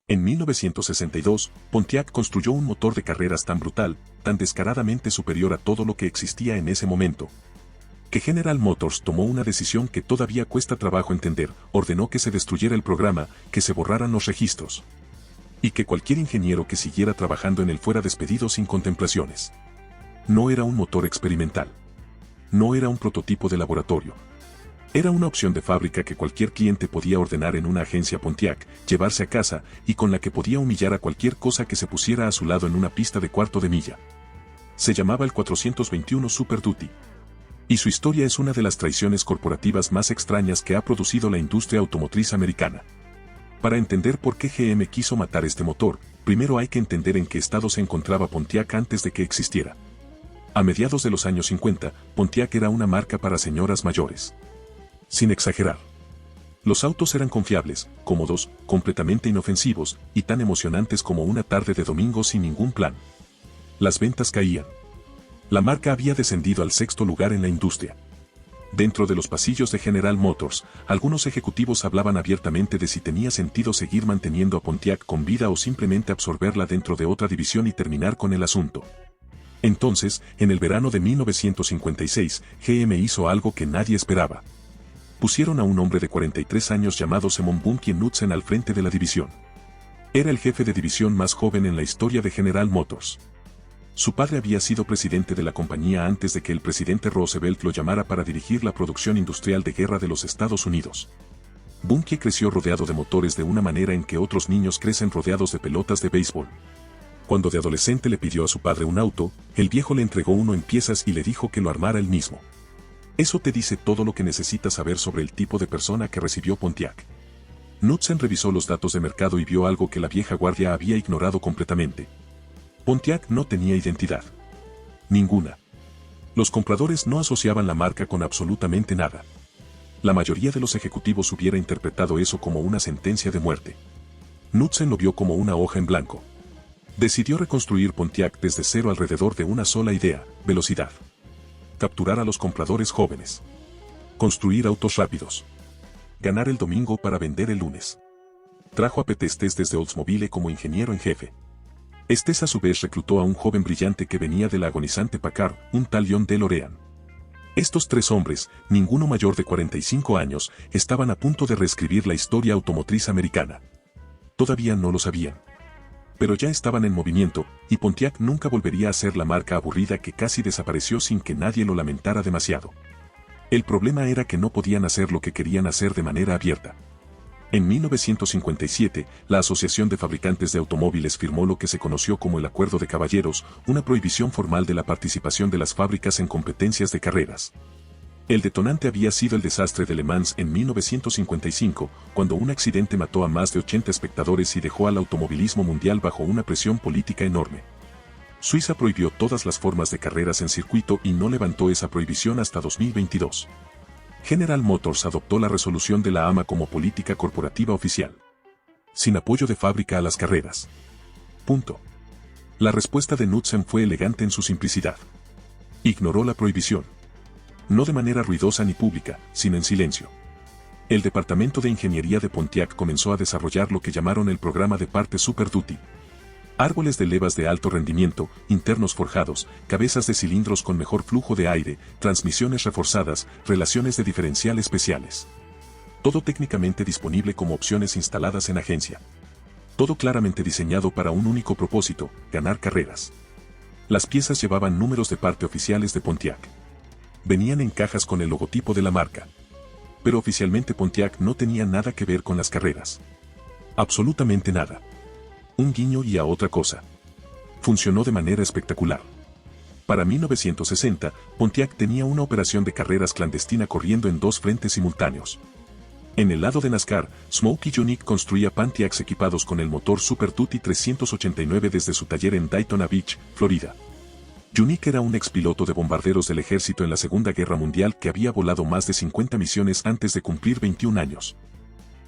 En 1962, Pontiac construyó un motor de carreras tan brutal, tan descaradamente superior a todo lo que existía en ese momento, que General Motors tomó una decisión que todavía cuesta trabajo entender: ordenó que se destruyera el programa, que se borraran los registros, y que cualquier ingeniero que siguiera trabajando en él fuera despedido sin contemplaciones. No era un motor experimental. No era un prototipo de laboratorio. Era una opción de fábrica que cualquier cliente podía ordenar en una agencia Pontiac, llevarse a casa, y con la que podía humillar a cualquier cosa que se pusiera a su lado en una pista de cuarto de milla. Se llamaba el 421 Super Duty. Y su historia es una de las traiciones corporativas más extrañas que ha producido la industria automotriz americana. Para entender por qué GM quiso matar este motor, primero hay que entender en qué estado se encontraba Pontiac antes de que existiera. A mediados de los años 50, Pontiac era una marca para señoras mayores. Sin exagerar. Los autos eran confiables, cómodos, completamente inofensivos, y tan emocionantes como una tarde de domingo sin ningún plan. Las ventas caían. La marca había descendido al 6º lugar en la industria. Dentro de los pasillos de General Motors, algunos ejecutivos hablaban abiertamente de si tenía sentido seguir manteniendo a Pontiac con vida o simplemente absorberla dentro de otra división y terminar con el asunto. Entonces, en el verano de 1956, GM hizo algo que nadie esperaba. Pusieron a un hombre de 43 años llamado Simon Bunkie Knudsen al frente de la división. Era el jefe de división más joven en la historia de General Motors. Su padre había sido presidente de la compañía antes de que el presidente Roosevelt lo llamara para dirigir la producción industrial de guerra de los Estados Unidos. Bunkie creció rodeado de motores de una manera en que otros niños crecen rodeados de pelotas de béisbol. Cuando de adolescente le pidió a su padre un auto, el viejo le entregó uno en piezas y le dijo que lo armara él mismo. Eso te dice todo lo que necesitas saber sobre el tipo de persona que recibió Pontiac. Knudsen revisó los datos de mercado y vio algo que la vieja guardia había ignorado completamente. Pontiac no tenía identidad. Ninguna. Los compradores no asociaban la marca con absolutamente nada. La mayoría de los ejecutivos hubiera interpretado eso como una sentencia de muerte. Knudsen lo vio como una hoja en blanco. Decidió reconstruir Pontiac desde cero alrededor de una sola idea: velocidad. Capturar a los compradores jóvenes. Construir autos rápidos. Ganar el domingo para vender el lunes. Trajo a Pete Estes desde Oldsmobile como ingeniero en jefe. Estes a su vez reclutó a un joven brillante que venía de la agonizante Packard, un tal John DeLorean. Estos tres hombres, ninguno mayor de 45 años, estaban a punto de reescribir la historia automotriz americana. Todavía no lo sabían. Pero ya estaban en movimiento, y Pontiac nunca volvería a ser la marca aburrida que casi desapareció sin que nadie lo lamentara demasiado. El problema era que no podían hacer lo que querían hacer de manera abierta. En 1957, la Asociación de Fabricantes de Automóviles firmó lo que se conoció como el Acuerdo de Caballeros, una prohibición formal de la participación de las fábricas en competencias de carreras. El detonante había sido el desastre de Le Mans en 1955, cuando un accidente mató a más de 80 espectadores y dejó al automovilismo mundial bajo una presión política enorme. Suiza prohibió todas las formas de carreras en circuito y no levantó esa prohibición hasta 2022. General Motors adoptó la resolución de la AMA como política corporativa oficial. Sin apoyo de fábrica a las carreras. Punto. La respuesta de Knudsen fue elegante en su simplicidad. Ignoró la prohibición. No de manera ruidosa ni pública, sino en silencio. El departamento de ingeniería de Pontiac comenzó a desarrollar lo que llamaron el programa de parte Super Duty. Árboles de levas de alto rendimiento, internos forjados, cabezas de cilindros con mejor flujo de aire, transmisiones reforzadas, relaciones de diferencial especiales. Todo técnicamente disponible como opciones instaladas en agencia. Todo claramente diseñado para un único propósito: ganar carreras. Las piezas llevaban números de parte oficiales de Pontiac. Venían en cajas con el logotipo de la marca. Pero oficialmente Pontiac no tenía nada que ver con las carreras. Absolutamente nada. Un guiño y a otra cosa. Funcionó de manera espectacular. Para 1960, Pontiac tenía una operación de carreras clandestina corriendo en dos frentes simultáneos. En el lado de NASCAR, Smokey Yunick construía Pontiacs equipados con el motor Super Duty 389 desde su taller en Daytona Beach, Florida. Yunick era un expiloto de bombarderos del ejército en la Segunda Guerra Mundial que había volado más de 50 misiones antes de cumplir 21 años.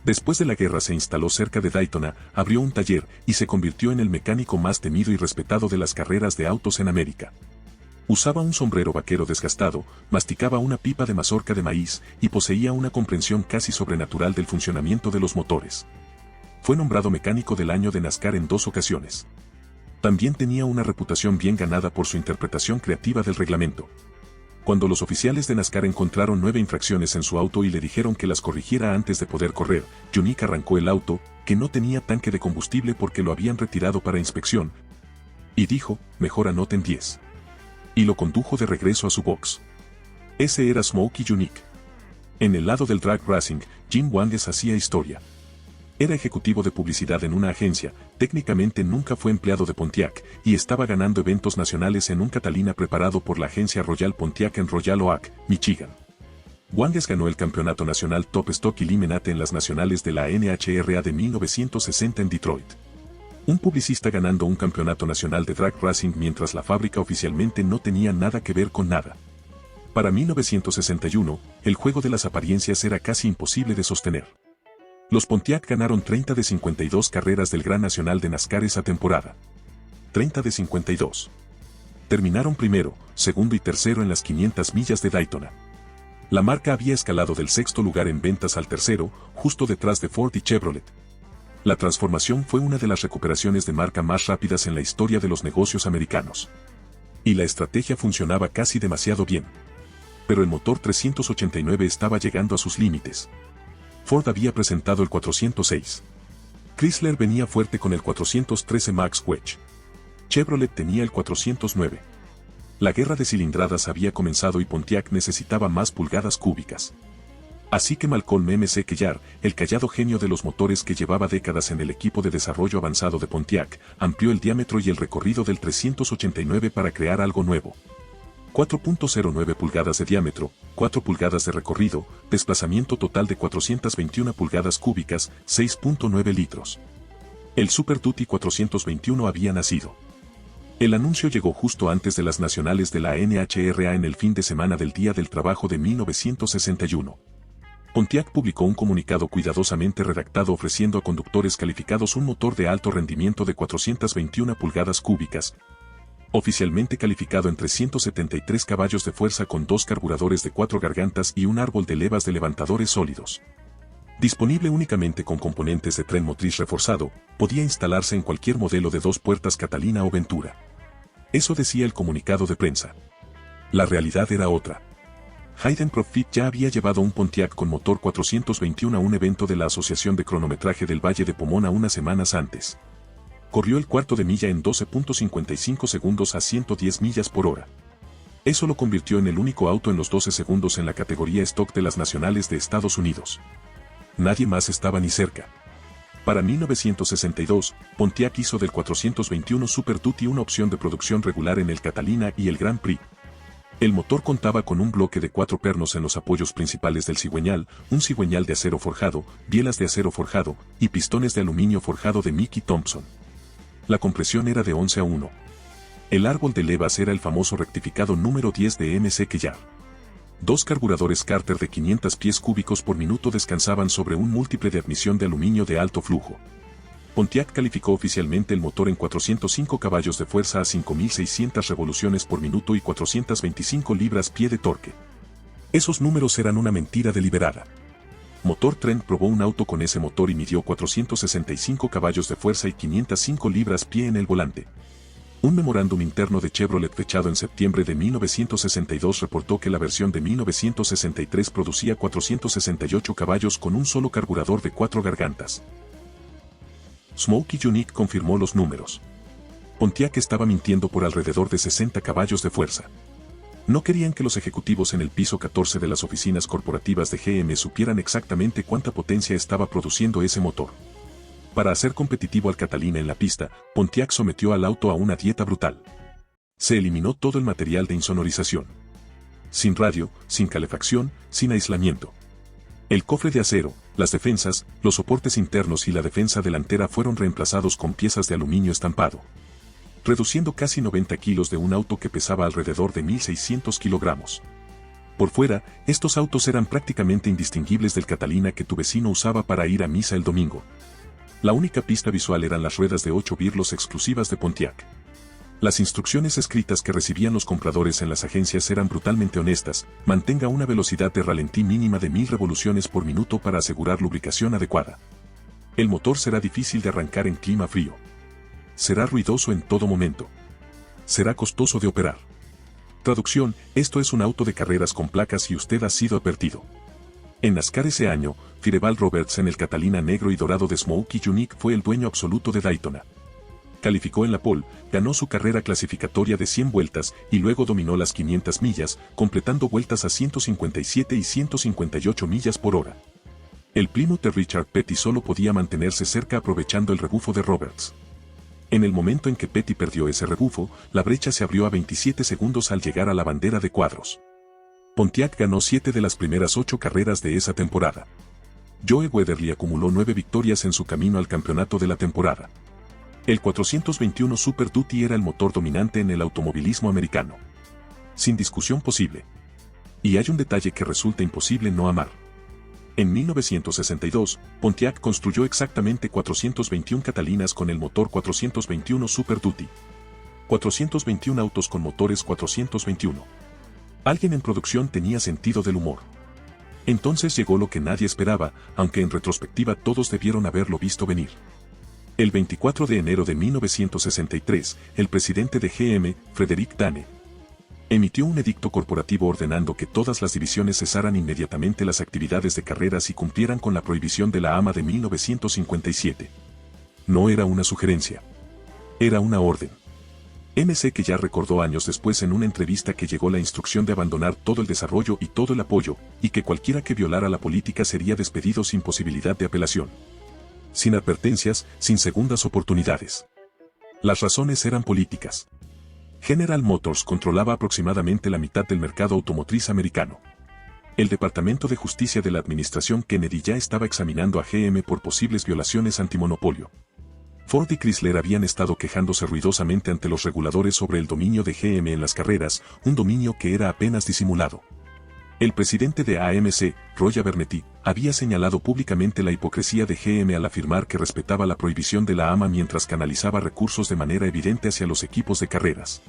Después de la guerra se instaló cerca de Daytona, abrió un taller y se convirtió en el mecánico más temido y respetado de las carreras de autos en América. Usaba un sombrero vaquero desgastado, masticaba una pipa de mazorca de maíz y poseía una comprensión casi sobrenatural del funcionamiento de los motores. Fue nombrado mecánico del año de NASCAR en 2 ocasiones. También tenía una reputación bien ganada por su interpretación creativa del reglamento. Cuando los oficiales de NASCAR encontraron 9 infracciones en su auto y le dijeron que las corrigiera antes de poder correr, Junique arrancó el auto, que no tenía tanque de combustible porque lo habían retirado para inspección, y dijo, mejor anoten 10. Y lo condujo de regreso a su box. Ese era Smokey Yunick. En el lado del drag racing, Jim Wanges hacía historia. Era ejecutivo de publicidad en una agencia, técnicamente nunca fue empleado de Pontiac, y estaba ganando eventos nacionales en un Catalina preparado por la agencia Royal Pontiac en Royal Oak, Michigan. Wanges ganó el campeonato nacional Top Stock Eliminate en las nacionales de la NHRA de 1960 en Detroit. Un publicista ganando un campeonato nacional de drag racing mientras la fábrica oficialmente no tenía nada que ver con nada. Para 1961, el juego de las apariencias era casi imposible de sostener. Los Pontiac ganaron 30 de 52 carreras del Gran Nacional de NASCAR esa temporada. 30 de 52. Terminaron primero, segundo y tercero en las 500 millas de Daytona. La marca había escalado del 6º lugar en ventas al tercero, justo detrás de Ford y Chevrolet. La transformación fue una de las recuperaciones de marca más rápidas en la historia de los negocios americanos. Y la estrategia funcionaba casi demasiado bien. Pero el motor 389 estaba llegando a sus límites. Ford había presentado el 406. Chrysler venía fuerte con el 413 Max Wedge. Chevrolet tenía el 409. La guerra de cilindradas había comenzado y Pontiac necesitaba más pulgadas cúbicas. Así que Malcolm M. C. Kellar, el callado genio de los motores que llevaba décadas en el equipo de desarrollo avanzado de Pontiac, amplió el diámetro y el recorrido del 389 para crear algo nuevo. 4.09 pulgadas de diámetro, 4 pulgadas de recorrido, desplazamiento total de 421 pulgadas cúbicas, 6.9 litros. El Super Duty 421 había nacido. El anuncio llegó justo antes de las nacionales de la NHRA en el fin de semana del Día del Trabajo de 1961. Pontiac publicó un comunicado cuidadosamente redactado ofreciendo a conductores calificados un motor de alto rendimiento de 421 pulgadas cúbicas, oficialmente calificado en 373 caballos de fuerza con 2 carburadores de 4 gargantas y un árbol de levas de levantadores sólidos. Disponible únicamente con componentes de tren motriz reforzado, podía instalarse en cualquier modelo de 2 puertas Catalina o Ventura. Eso decía el comunicado de prensa. La realidad era otra. Hayden Profit ya había llevado un Pontiac con motor 421 a un evento de la Asociación de Cronometraje del Valle de Pomona unas semanas antes. Corrió el cuarto de milla en 12.55 segundos a 110 millas por hora. Eso lo convirtió en el único auto en los 12 segundos en la categoría stock de las nacionales de Estados Unidos. Nadie más estaba ni cerca. Para 1962, Pontiac hizo del 421 Super Duty una opción de producción regular en el Catalina y el Grand Prix. El motor contaba con un bloque de 4 pernos en los apoyos principales del cigüeñal, un cigüeñal de acero forjado, bielas de acero forjado y pistones de aluminio forjado de Mickey Thompson. La compresión era de 11:1. El árbol de levas era el famoso rectificado número 10 de M. C. Kellar. 2 carburadores Carter de 500 pies cúbicos por minuto descansaban sobre un múltiple de admisión de aluminio de alto flujo. Pontiac calificó oficialmente el motor en 405 caballos de fuerza a 5.600 revoluciones por minuto y 425 libras-pie de torque. Esos números eran una mentira deliberada. Motor Trent probó un auto con ese motor y midió 465 caballos de fuerza y 505 libras-pie en el volante. Un memorándum interno de Chevrolet fechado en septiembre de 1962 reportó que la versión de 1963 producía 468 caballos con un solo carburador de 4 gargantas. Smokey Yunick confirmó los números. Pontiac estaba mintiendo por alrededor de 60 caballos de fuerza. No querían que los ejecutivos en el piso 14 de las oficinas corporativas de GM supieran exactamente cuánta potencia estaba produciendo ese motor. Para hacer competitivo al Catalina en la pista, Pontiac sometió al auto a una dieta brutal. Se eliminó todo el material de insonorización. Sin radio, sin calefacción, sin aislamiento. El cofre de acero, las defensas, los soportes internos y la defensa delantera fueron reemplazados con piezas de aluminio estampado, reduciendo casi 90 kilos de un auto que pesaba alrededor de 1.600 kilogramos. Por fuera, estos autos eran prácticamente indistinguibles del Catalina que tu vecino usaba para ir a misa el domingo. La única pista visual eran las ruedas de 8 birlos exclusivas de Pontiac. Las instrucciones escritas que recibían los compradores en las agencias eran brutalmente honestas: mantenga una velocidad de ralentí mínima de 1000 revoluciones por minuto para asegurar lubricación adecuada. El motor será difícil de arrancar en clima frío. Será ruidoso en todo momento. Será costoso de operar. Traducción: esto es un auto de carreras con placas y usted ha sido advertido. En NASCAR ese año, Fireball Roberts en el Catalina negro y dorado de Smokey Yunick fue el dueño absoluto de Daytona. Calificó en la pole, ganó su carrera clasificatoria de 100 vueltas y luego dominó las 500 millas, completando vueltas a 157 y 158 millas por hora. El Plymouth de Richard Petty solo podía mantenerse cerca aprovechando el rebufo de Roberts. En el momento en que Petty perdió ese rebufo, la brecha se abrió a 27 segundos al llegar a la bandera de cuadros. Pontiac ganó 7 de las primeras 8 carreras de esa temporada. Joe Weatherly acumuló 9 victorias en su camino al campeonato de la temporada. El 421 Super Duty era el motor dominante en el automovilismo americano. Sin discusión posible. Y hay un detalle que resulta imposible no amar. En 1962, Pontiac construyó exactamente 421 Catalinas con el motor 421 Super Duty. 421 autos con motores 421. Alguien en producción tenía sentido del humor. Entonces llegó lo que nadie esperaba, aunque en retrospectiva todos debieron haberlo visto venir. El 24 de enero de 1963, el presidente de GM, Frederick Dane, emitió un edicto corporativo ordenando que todas las divisiones cesaran inmediatamente las actividades de carreras y cumplieran con la prohibición de la AMA de 1957. No era una sugerencia. Era una orden. MC que ya recordó años después en una entrevista que llegó la instrucción de abandonar todo el desarrollo y todo el apoyo, y que cualquiera que violara la política sería despedido sin posibilidad de apelación. Sin advertencias, sin segundas oportunidades. Las razones eran políticas. General Motors controlaba aproximadamente la mitad del mercado automotriz americano. El Departamento de Justicia de la Administración Kennedy ya estaba examinando a GM por posibles violaciones antimonopolio. Ford y Chrysler habían estado quejándose ruidosamente ante los reguladores sobre el dominio de GM en las carreras, un dominio que era apenas disimulado. El presidente de AMC, Roy Abernethy, había señalado públicamente la hipocresía de GM al afirmar que respetaba la prohibición de la AMA mientras canalizaba recursos de manera evidente hacia los equipos de carreras.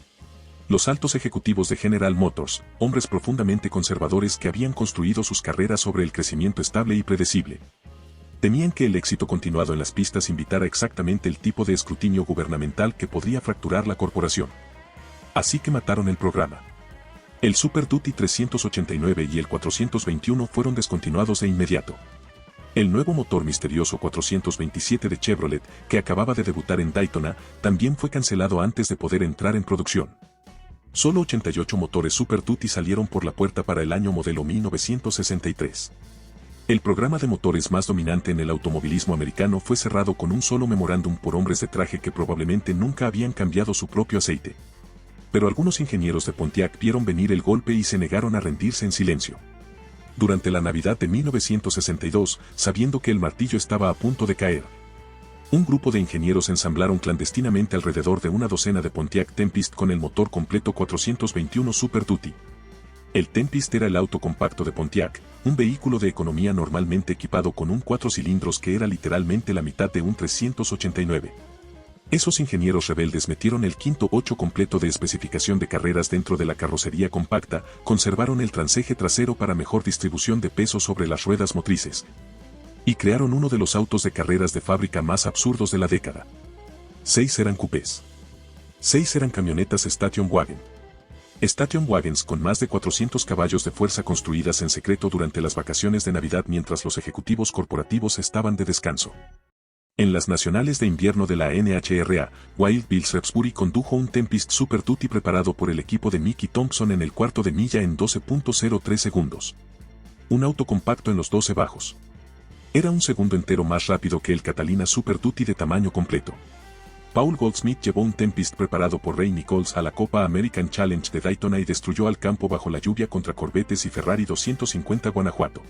Los altos ejecutivos de General Motors, hombres profundamente conservadores que habían construido sus carreras sobre el crecimiento estable y predecible, temían que el éxito continuado en las pistas invitara exactamente el tipo de escrutinio gubernamental que podría fracturar la corporación. Así que mataron el programa. El Super Duty 389 y el 421 fueron descontinuados de inmediato. El nuevo motor misterioso 427 de Chevrolet, que acababa de debutar en Daytona, también fue cancelado antes de poder entrar en producción. Solo 88 motores Super Duty salieron por la puerta para el año modelo 1963. El programa de motores más dominante en el automovilismo americano fue cerrado con un solo memorándum por hombres de traje que probablemente nunca habían cambiado su propio aceite. Pero algunos ingenieros de Pontiac vieron venir el golpe y se negaron a rendirse en silencio. Durante la Navidad de 1962, sabiendo que el martillo estaba a punto de caer, un grupo de ingenieros ensamblaron clandestinamente alrededor de una docena de Pontiac Tempest con el motor completo 421 Super Duty. El Tempest era el auto compacto de Pontiac, un vehículo de economía normalmente equipado con un 4 cilindros que era literalmente la mitad de un 389. Esos ingenieros rebeldes metieron el quinto 8 completo de especificación de carreras dentro de la carrocería compacta, conservaron el transeje trasero para mejor distribución de peso sobre las ruedas motrices, y crearon uno de los autos de carreras de fábrica más absurdos de la década. 6 eran coupés. 6 eran camionetas Station Wagon. Station Wagons con más de 400 caballos de fuerza construidas en secreto durante las vacaciones de Navidad mientras los ejecutivos corporativos estaban de descanso. En las nacionales de invierno de la NHRA, Wild Bill Shrewsbury condujo un Tempest Super Duty preparado por el equipo de Mickey Thompson en el cuarto de milla en 12.03 segundos. Un auto compacto en los 12 bajos. Era un segundo entero más rápido que el Catalina Super Duty de tamaño completo. Paul Goldsmith llevó un Tempest preparado por Ray Nichols a la Copa American Challenge de Daytona y destruyó al campo bajo la lluvia contra Corvettes y Ferrari 250 Guanajuato.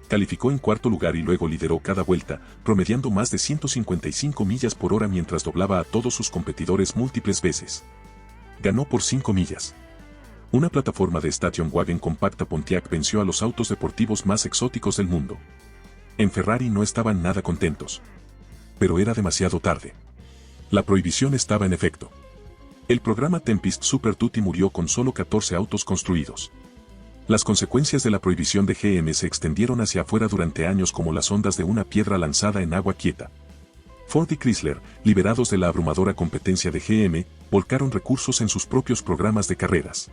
Calificó en cuarto lugar y luego lideró cada vuelta, promediando más de 155 millas por hora mientras doblaba a todos sus competidores múltiples veces. Ganó por 5 millas. Una plataforma de Station Wagon compacta Pontiac venció a los autos deportivos más exóticos del mundo. En Ferrari no estaban nada contentos. Pero era demasiado tarde. La prohibición estaba en efecto. El programa Tempest Super Duty murió con solo 14 autos construidos. Las consecuencias de la prohibición de GM se extendieron hacia afuera durante años como las ondas de una piedra lanzada en agua quieta. Ford y Chrysler, liberados de la abrumadora competencia de GM, volcaron recursos en sus propios programas de carreras.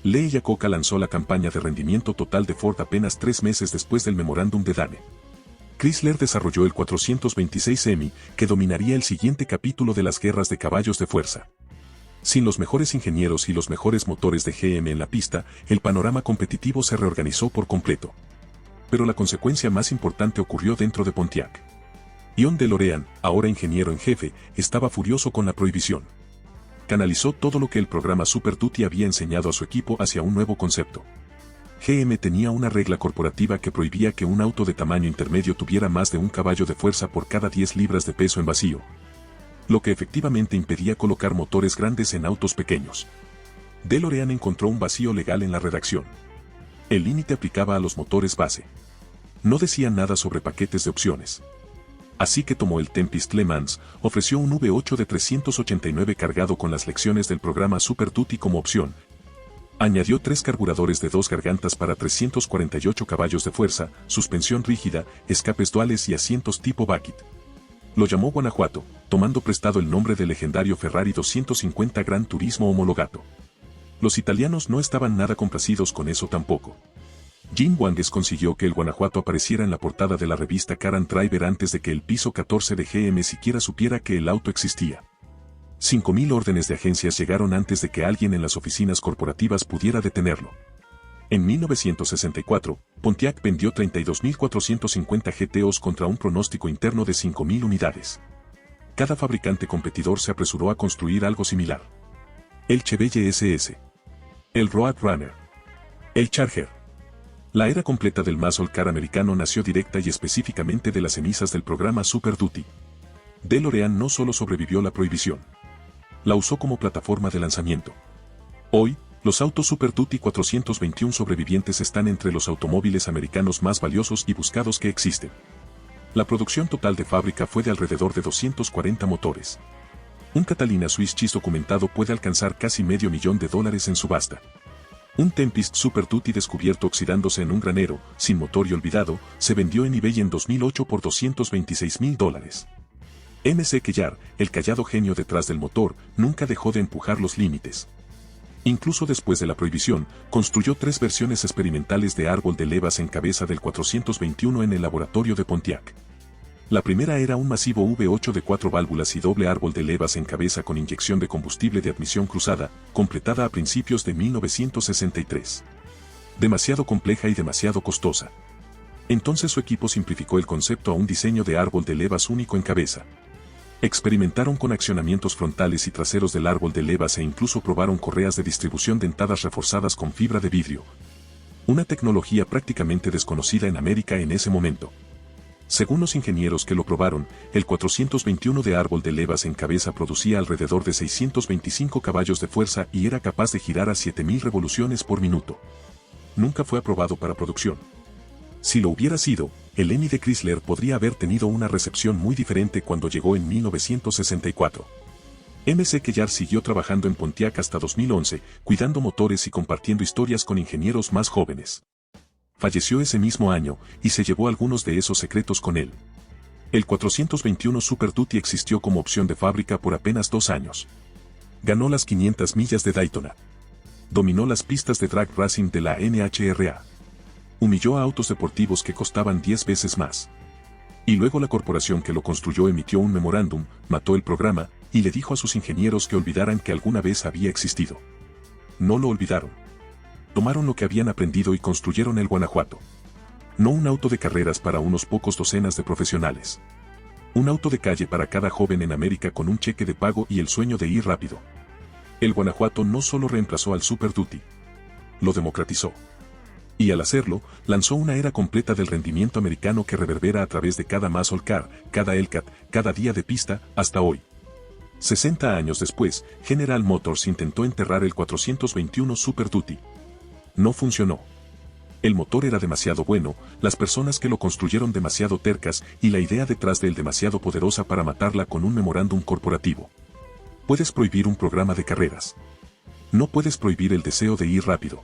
Lee Iacocca lanzó la campaña de rendimiento total de Ford apenas 3 meses después del memorándum de Dane. Chrysler desarrolló el 426M, que dominaría el siguiente capítulo de las guerras de caballos de fuerza. Sin los mejores ingenieros y los mejores motores de GM en la pista, el panorama competitivo se reorganizó por completo. Pero la consecuencia más importante ocurrió dentro de Pontiac. Ion DeLorean, ahora ingeniero en jefe, estaba furioso con la prohibición. Canalizó todo lo que el programa Super Duty había enseñado a su equipo hacia un nuevo concepto. GM tenía una regla corporativa que prohibía que un auto de tamaño intermedio tuviera más de un caballo de fuerza por cada 10 libras de peso en vacío, lo que efectivamente impedía colocar motores grandes en autos pequeños. DeLorean encontró un vacío legal en la redacción. El límite aplicaba a los motores base. No decía nada sobre paquetes de opciones. Así que tomó el Tempest Le Mans, ofreció un V8 de 389 cargado con las lecciones del programa Super Duty como opción. Añadió 3 carburadores de 2 gargantas para 348 caballos de fuerza, suspensión rígida, escapes duales y asientos tipo bucket. Lo llamó Guanajuato, tomando prestado el nombre del legendario Ferrari 250 Gran Turismo homologato. Los italianos no estaban nada complacidos con eso tampoco. Jim Wanges consiguió que el Guanajuato apareciera en la portada de la revista Car and Driver antes de que el piso 14 de GM siquiera supiera que el auto existía. 5.000 órdenes de agencias llegaron antes de que alguien en las oficinas corporativas pudiera detenerlo. En 1964, Pontiac vendió 32.450 GTOs contra un pronóstico interno de 5.000 unidades. Cada fabricante competidor se apresuró a construir algo similar. El Chevelle SS. El Roadrunner. El Charger. La era completa del muscle car americano nació directa y específicamente de las cenizas del programa Super Duty. DeLorean no solo sobrevivió la prohibición, la usó como plataforma de lanzamiento. Hoy, los autos Super Duty 421 sobrevivientes están entre los automóviles americanos más valiosos y buscados que existen. La producción total de fábrica fue de alrededor de 240 motores. Un Catalina Swiss Cheese documentado puede alcanzar casi $500,000 en subasta. Un Tempest Super Duty descubierto oxidándose en un granero, sin motor y olvidado, se vendió en eBay en 2008 por $226,000. MC Kellar, el callado genio detrás del motor, nunca dejó de empujar los límites. Incluso después de la prohibición, construyó 3 versiones experimentales de árbol de levas en cabeza del 421 en el laboratorio de Pontiac. La primera era un masivo V8 de 4 válvulas y doble árbol de levas en cabeza con inyección de combustible de admisión cruzada, completada a principios de 1963. Demasiado compleja y demasiado costosa. Entonces su equipo simplificó el concepto a un diseño de árbol de levas único en cabeza. Experimentaron con accionamientos frontales y traseros del árbol de levas e incluso probaron correas de distribución dentadas reforzadas con fibra de vidrio. Una tecnología prácticamente desconocida en América en ese momento. Según los ingenieros que lo probaron, el 421 de árbol de levas en cabeza producía alrededor de 625 caballos de fuerza y era capaz de girar a 7.000 revoluciones por minuto. Nunca fue aprobado para producción. Si lo hubiera sido, el Hemi de Chrysler podría haber tenido una recepción muy diferente cuando llegó en 1964. MC Kellar siguió trabajando en Pontiac hasta 2011, cuidando motores y compartiendo historias con ingenieros más jóvenes. Falleció ese mismo año, y se llevó algunos de esos secretos con él. El 421 Super Duty existió como opción de fábrica por apenas 2 años. Ganó las 500 millas de Daytona. Dominó las pistas de drag racing de la NHRA. Humilló a autos deportivos que costaban 10 veces más. Y luego la corporación que lo construyó emitió un memorándum, mató el programa, y le dijo a sus ingenieros que olvidaran que alguna vez había existido. No lo olvidaron. Tomaron lo que habían aprendido y construyeron el Guanajuato. No un auto de carreras para unos pocos docenas de profesionales. Un auto de calle para cada joven en América con un cheque de pago y el sueño de ir rápido. El Guanajuato no solo reemplazó al Super Duty, lo democratizó. Y al hacerlo, lanzó una era completa del rendimiento americano que reverbera a través de cada muscle car, cada Hellcat, cada día de pista, hasta hoy. 60 años después, General Motors intentó enterrar el 421 Super Duty. No funcionó. El motor era demasiado bueno, las personas que lo construyeron demasiado tercas y la idea detrás de él demasiado poderosa para matarla con un memorándum corporativo. Puedes prohibir un programa de carreras. No puedes prohibir el deseo de ir rápido.